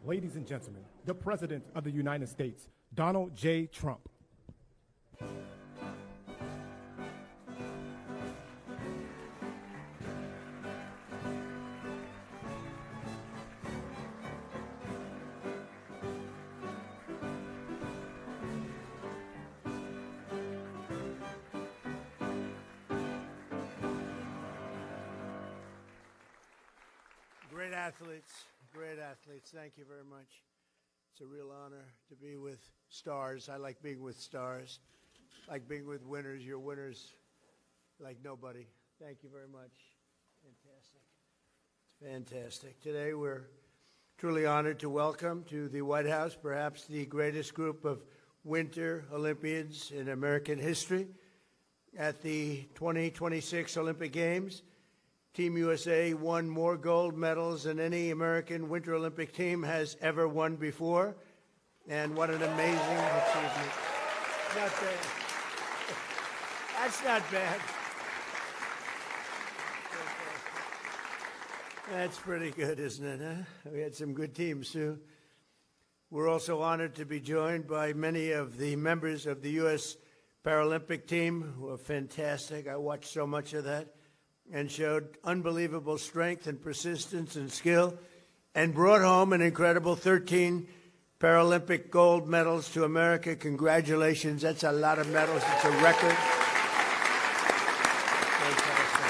ladies and gentlemen, the President of the United States, Donald J. Trump. Great athletes. Thank you very much. It's a real honor to be with stars. I like being with stars. I like being with winners. You're winners like nobody. Thank you very much. Fantastic. It's fantastic. Today we're truly honored to welcome to the White House perhaps the greatest group of Winter Olympians in American history. At the 2026 Olympic Games, Team USA won more gold medals than any American Winter Olympic team has ever won before. And what an amazing achievement. Not bad. That's not bad. That's pretty good, isn't it, huh? We had some good teams, too. We're also honored to be joined by many of the members of the U.S. Paralympic team who are fantastic. I watched so much of that and showed unbelievable strength and persistence and skill, and brought home an incredible 13 Paralympic gold medals to America. Congratulations. That's a lot of medals. It's a record. Fantastic.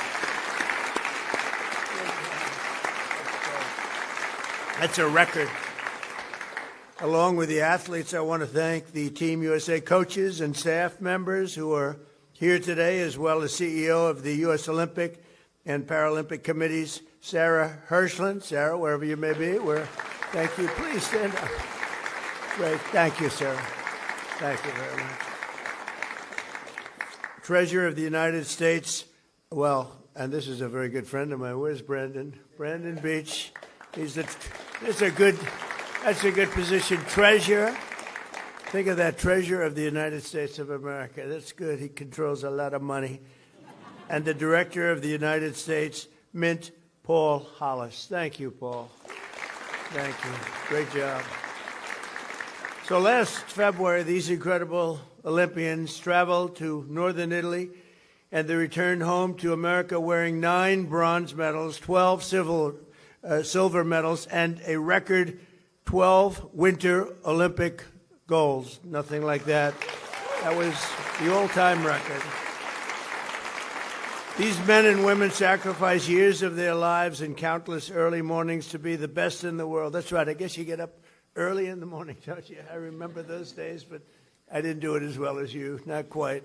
That's a record. Along with the athletes, I want to thank the Team USA coaches and staff members who are here today, as well as CEO of the U.S. Olympic and Paralympic Committees, Sarah Hirshland. Sarah, wherever you may be, thank you. Please stand up. Great. Thank you, Sarah. Thank you very much. Treasurer of the United States, well, and this is a very good friend of mine. Where's Brandon? Brandon Beach. That's a good position. Treasurer. Think of that, Treasurer of the United States of America. That's good. He controls a lot of money. And the Director of the United States Mint, Paul Hollis. Thank you, Paul. Thank you. Great job. So last February, these incredible Olympians traveled to northern Italy, and they returned home to America wearing 9 bronze medals, 12 silver medals, and a record 12 Winter Olympic golds. Nothing like that. That was the all-time record. These men and women sacrifice years of their lives and countless early mornings to be the best in the world. That's right. I guess you get up early in the morning, don't you? I remember those days, but I didn't do it as well as you. Not quite.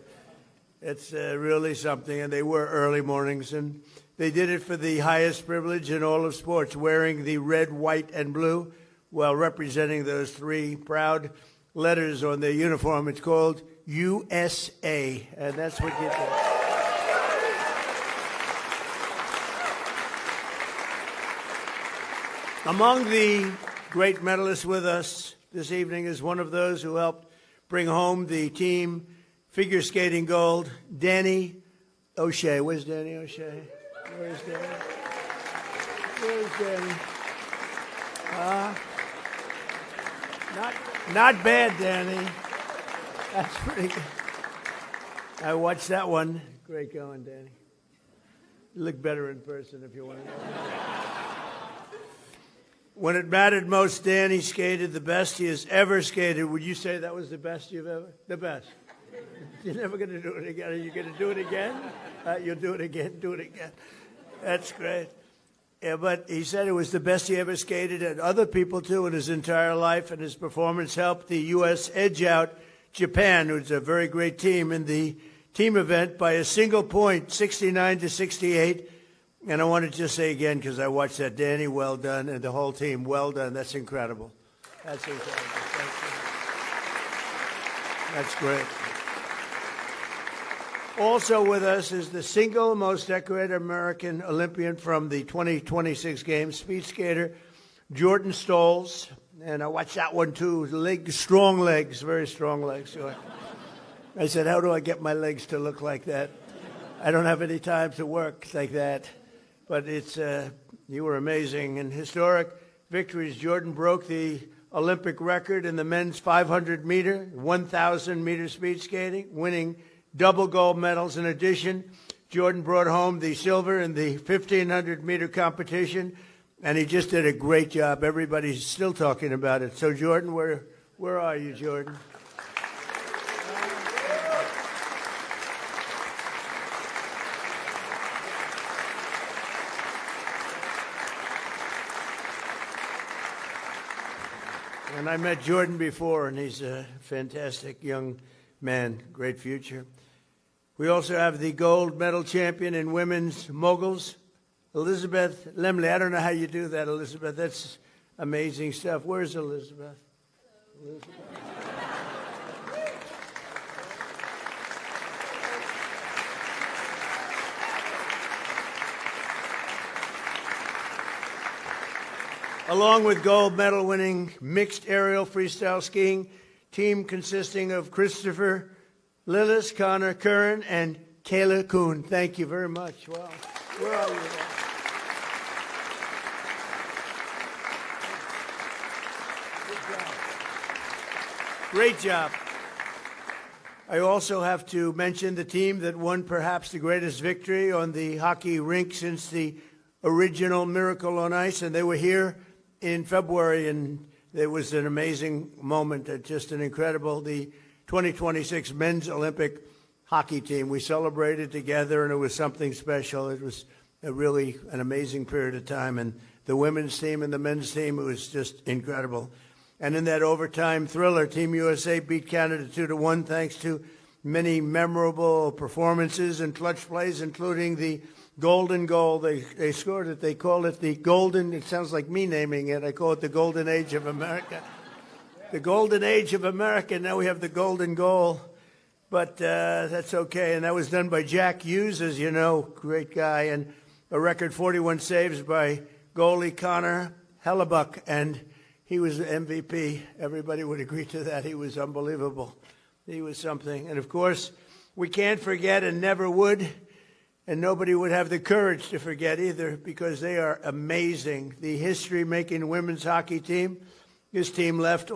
It's really something, and they were early mornings, and they did it for the highest privilege in all of sports, wearing the red, white, and blue while representing those 3 proud letters on their uniform. It's called USA, and that's what you do. Among the great medalists with us this evening is one of those who helped bring home the team figure skating gold, Danny O'Shea. Where's Danny O'Shea? Where's Danny? Where's Danny? Not bad, Danny. That's pretty good. I watched that one. Great going, Danny. You look better in person if you want to know. When it mattered most, Danny skated the best he has ever skated. Would you say that was the best you've ever? The best. You're never going to do it again. Are you going to do it again? You'll do it again. Do it again. That's great. Yeah, but he said it was the best he ever skated, and other people, too, in his entire life, and his performance helped the U.S. edge out Japan, who's a very great team, in the team event by a single point, 69-68. And I want to just say again, because I watched that, Danny, well done, and the whole team, well done. That's incredible. That's incredible. Thank you. That's great. Also with us is the single most decorated American Olympian from the 2026 Games, speed skater Jordan Stolz. And I watched that one, too. Strong legs, very strong legs. So I said, how do I get my legs to look like that? I don't have any time to work like that. But it's you were amazing and historic. victories. Jordan broke the Olympic record in the men's 500-meter, 1,000-meter speed skating, winning double gold medals. In addition, Jordan brought home the silver in the 1,500-meter competition, and he just did a great job. Everybody's still talking about it. So, Jordan, where are you, Jordan? And I met Jordan before, and he's a fantastic young man, great future. We also have the gold medal champion in women's moguls, Elizabeth Lemley. I don't know how you do that, Elizabeth. That's amazing stuff. Where's Elizabeth? Along with gold medal winning mixed aerial freestyle skiing team consisting of Christopher Lillis, Connor Curran, and Kayla Kuhn. Thank you very much. Wow. Where are you? Great job. I also have to mention the team that won perhaps the greatest victory on the hockey rink since the original Miracle on Ice, and they were here in February, and there was an amazing moment, just an incredible, the 2026 Men's Olympic Hockey Team. We celebrated together, and it was something special. It was really an amazing period of time, and the women's team and the men's team, it was just incredible. And in that overtime thriller, Team USA beat Canada 2-1 thanks to many memorable performances and clutch plays, including the golden goal. They scored it. They call it the golden, it sounds like me naming it. I call it the golden age of America. The golden age of America. Now we have the golden goal. But that's okay. And that was done by Jack Hughes, as you know, great guy. And a record 41 saves by goalie Connor Hellebuck. And he was the MVP. Everybody would agree to that. He was unbelievable. He was something. And, of course, we can't forget and never would. And nobody would have the courage to forget either, because they are amazing. The history-making women's hockey team, this team left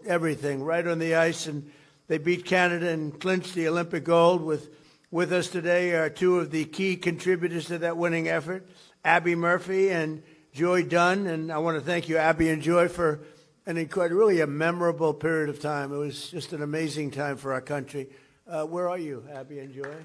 everything right on the ice, and they beat Canada and clinched the Olympic gold. With us today are two of the key contributors to that winning effort, Abby Murphy and Joy Dunn. And I want to thank you, Abby and Joy, for really a memorable period of time. It was just an amazing time for our country. Where are you, Abby and Joy?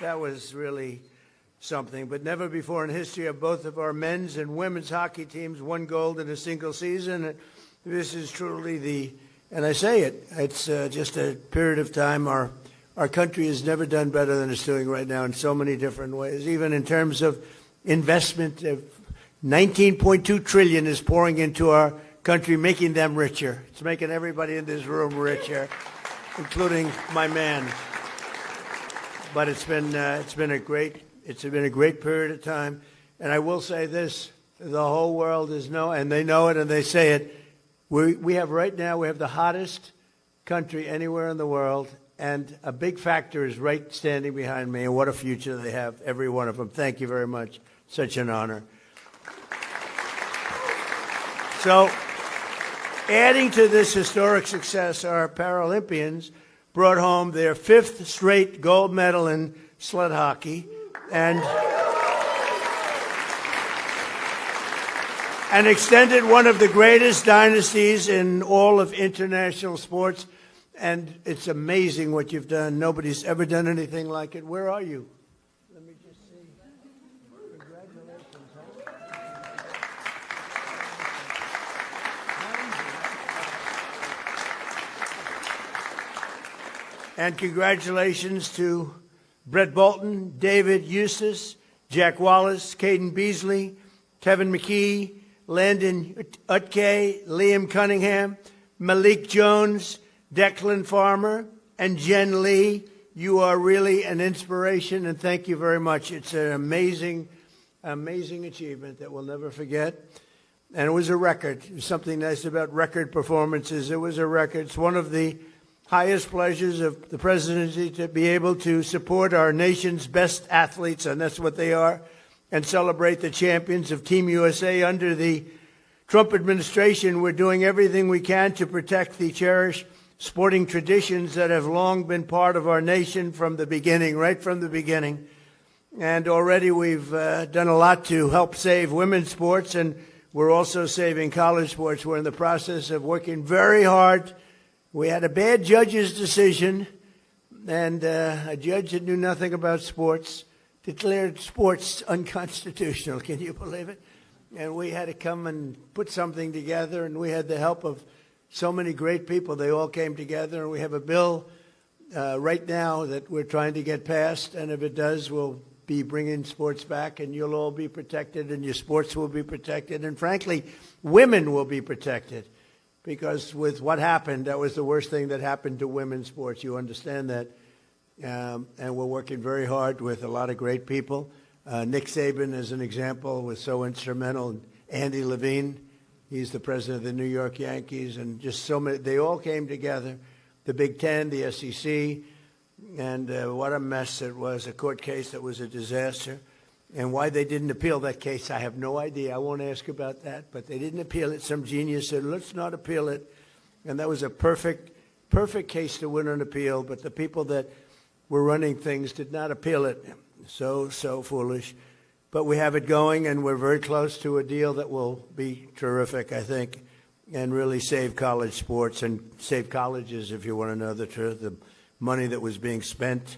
That was really something, but never before in history have both of our men's and women's hockey teams won gold in a single season. This is truly and I say it, it's just a period of time. Our country has never done better than it's doing right now in so many different ways, even in terms of investment. 19.2 trillion is pouring into our country, making them richer. It's making everybody in this room richer, including my man. But it's been a great period of time, and I will say this: the whole world and they know it, and they say it. We have the hottest country anywhere in the world, and a big factor is right standing behind me. And what a future they have, every one of them. Thank you very much. Such an honor. So, adding to this historic success, our Paralympians brought home their 5th straight gold medal in sled hockey and extended one of the greatest dynasties in all of international sports. And it's amazing what you've done. Nobody's ever done anything like it. Where are you? Let me just see. Congratulations. And congratulations to Brett Bolton, David Eustace, Jack Wallace, Caden Beasley, Kevin McKee, Landon Utke, Liam Cunningham, Malik Jones, Declan Farmer, and Jen Lee. You are really an inspiration, and thank you very much. It's an amazing, amazing achievement that we'll never forget. And it was a record. There's something nice about record performances. It was a record. It's one of the highest pleasures of the presidency to be able to support our nation's best athletes, and that's what they are, and celebrate the champions of Team USA. Under the Trump administration, we're doing everything we can to protect the cherished sporting traditions that have long been part of our nation from the beginning, right from the beginning. And already we've done a lot to help save women's sports, and we're also saving college sports. We're in the process of working very hard. We had a bad judge's decision, and a judge that knew nothing about sports declared sports unconstitutional. Can you believe it? And we had to come and put something together, and we had the help of so many great people. They all came together, and we have a bill right now that we're trying to get passed, and if it does, we'll be bringing sports back, and you'll all be protected, and your sports will be protected, and frankly, women will be protected, because with what happened, that was the worst thing that happened to women's sports. You understand that, and we're working very hard with a lot of great people. Nick Saban, as an example, was so instrumental. Andy Levine, he's the president of the New York Yankees, and just so many. They all came together, the Big Ten, the SEC, and what a mess it was, a court case that was a disaster. And why they didn't appeal that case, I have no idea. I won't ask about that, but they didn't appeal it. Some genius said, let's not appeal it. And that was a perfect case to win an appeal, but the people that were running things did not appeal it. So foolish. But we have it going, and we're very close to a deal that will be terrific, I think, and really save college sports and save colleges, if you want to know the truth. The money that was being spent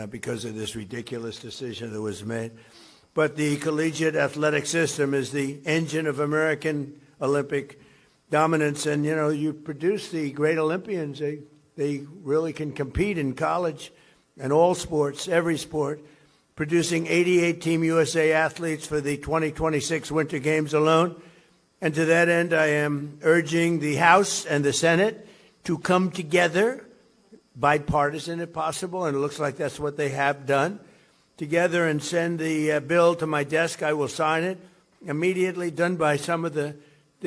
because of this ridiculous decision that was made. But the collegiate athletic system is the engine of American Olympic dominance. And, you know, you produce the great Olympians. They really can compete in college and all sports, every sport, producing 88 Team USA athletes for the 2026 Winter Games alone. And to that end, I am urging the House and the Senate to come together, bipartisan if possible, and it looks like that's what they have done, together and send the bill to my desk. I will sign it immediately, done by some of the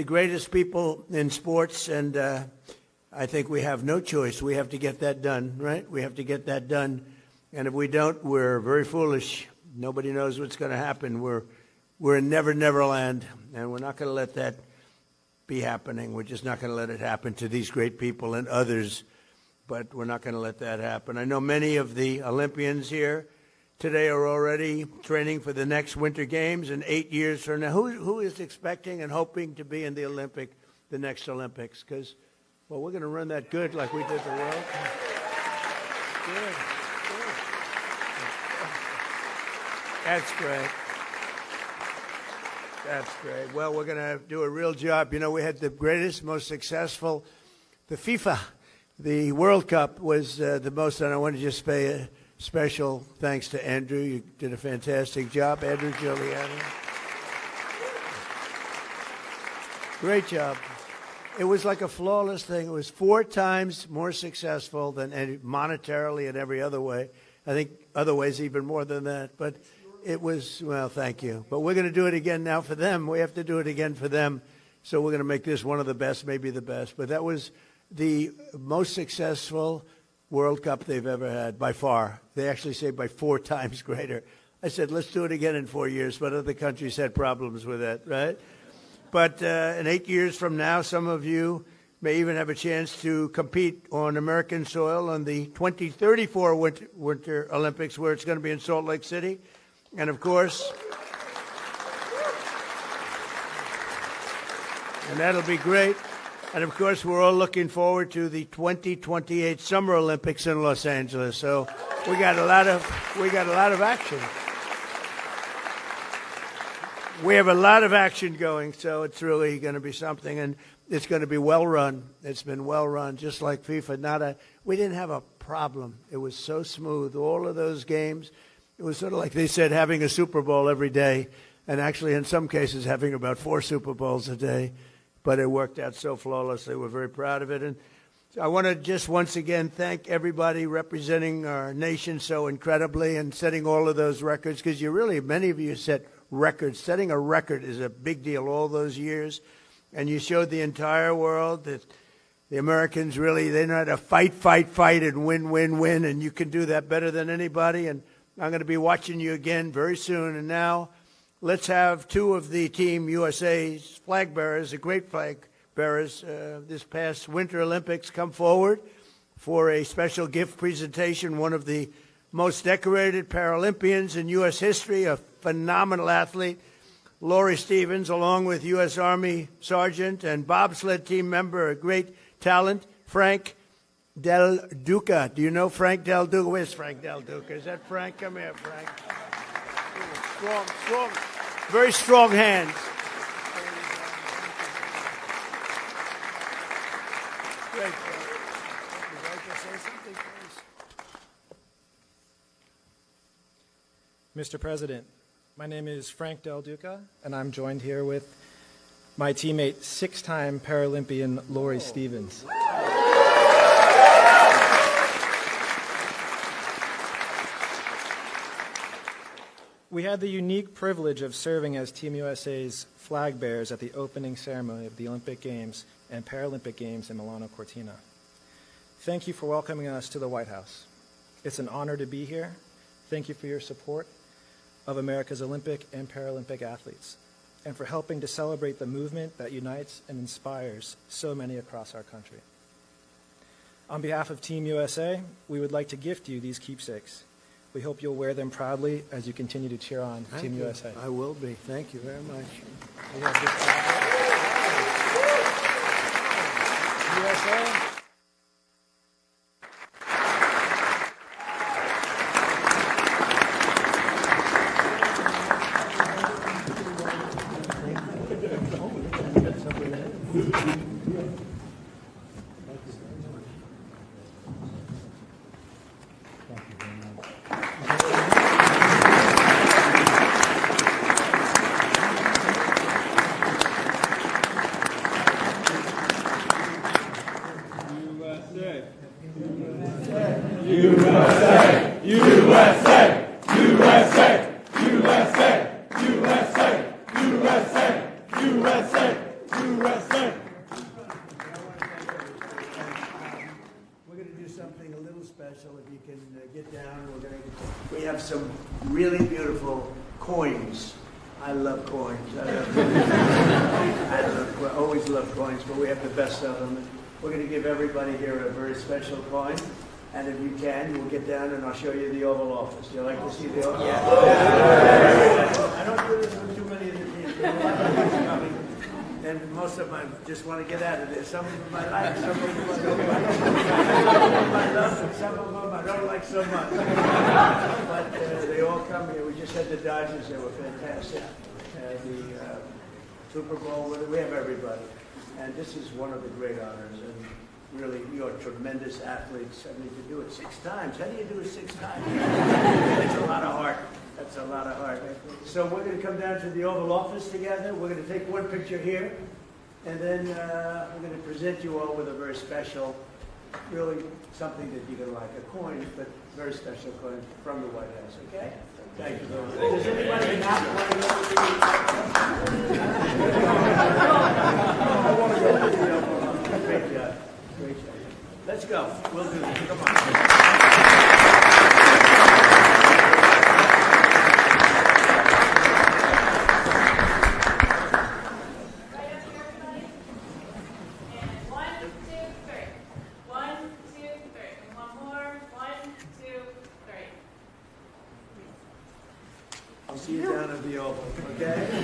greatest people in sports, and I think we have no choice. We have to get that done, right? We have to get that done, and if we don't, we're very foolish. Nobody knows what's going to happen. We're in Never Never Land, and we're not going to let that be happening. We're just not going to let it happen to these great people and others, but we're not going to let that happen. I know many of the Olympians here today are already training for the next Winter Games in 8 years from now. Who is expecting and hoping to be in the next Olympics? Because, well, we're going to run that good like we did the world. Good. That's great. That's great. Well, we're going to do a real job. You know, we had the greatest, most successful, the FIFA, the World Cup was the most, and I want to just pay a special thanks to Andrew. You did a fantastic job, Andrew Giuliani. Great job. It was like a flawless thing. It was 4 times more successful than monetarily and every other way. I think other ways even more than that. But it was, well, thank you. But we're going to do it again now for them. We have to do it again for them. So we're going to make this one of the best, maybe the best. But that was the most successful World Cup they've ever had, by far. They actually say by 4 times greater. I said, let's do it again in 4 years, but other countries had problems with that, right? But in 8 years from now, some of you may even have a chance to compete on American soil on the 2034 Winter Olympics, where it's going to be in Salt Lake City. And, of course, and that'll be great. And, of course, we're all looking forward to the 2028 Summer Olympics in Los Angeles. So we got a lot of action. We have a lot of action going, so it's really going to be something, and it's going to be well run. It's been well run, just like FIFA. We didn't have a problem. It was so smooth. All of those games, it was sort of like they said, having a Super Bowl every day. and actually in some cases having about 4 Super Bowls a day, but it worked out so flawlessly. We're very proud of it. And I want to just once again thank everybody representing our nation so incredibly and setting all of those records, because many of you set records. Setting a record is a big deal all those years, and you showed the entire world that the Americans really, they know how to fight, and win, and you can do that better than anybody, and I'm going to be watching you again very soon. And now let's have 2 of the Team USA's flag bearers, the great flag bearers this past Winter Olympics, come forward for a special gift presentation. One of the most decorated Paralympians in U.S. history, a phenomenal athlete, Laurie Stevens, along with U.S. Army Sergeant and bobsled team member, a great talent, Frank Del Duca. Do you know Frank Del Duca? Where's Frank Del Duca? Is that Frank? Come here, Frank. Strong, very strong hands. Great. Would you like to say something, please? Mr. President, my name is Frank Del Duca, and I'm joined here with my teammate, 6-time Paralympian Laurie Stevens. We had the unique privilege of serving as Team USA's flag bearers at the opening ceremony of the Olympic Games and Paralympic Games in Milano Cortina. Thank you for welcoming us to the White House. It's an honor to be here. Thank you for your support of America's Olympic and Paralympic athletes, and for helping to celebrate the movement that unites and inspires so many across our country. On behalf of Team USA, we would like to gift you these keepsakes. We hope you'll wear them proudly as you continue to cheer on Team USA. I will be. Thank you very much. USA. We have some really beautiful coins. I love coins. I always love coins, but we have the best of them. We're going to give everybody here a very special coin. And if you can, we'll get down and I'll show you the Oval Office. Do you like to see the Oval Office? Yeah. I don't do this with too many of the people. And most of them just want to get out of there. Some of them I like, some of them I don't like. Some of them I love, and some of them I don't like so much. But they all come here. We just had the Dodgers. They were fantastic. The Super Bowl, we have everybody. And this is one of the great honors. And really, you're tremendous athletes. I mean, to do it 6 times. How do you do it 6 times? That's a lot of heart. That's a lot of heart. So we're going to come down to the Oval Office together. We're going to take one picture here. And then we're going to present you all with a very special, really something that you're going to like. A coin, but very special coin from the White House. Okay? Thank you very much. Does anybody not want to go? Great job. Great job. Let's go. We'll do this. Come on. I'll see you down at the Oval, okay?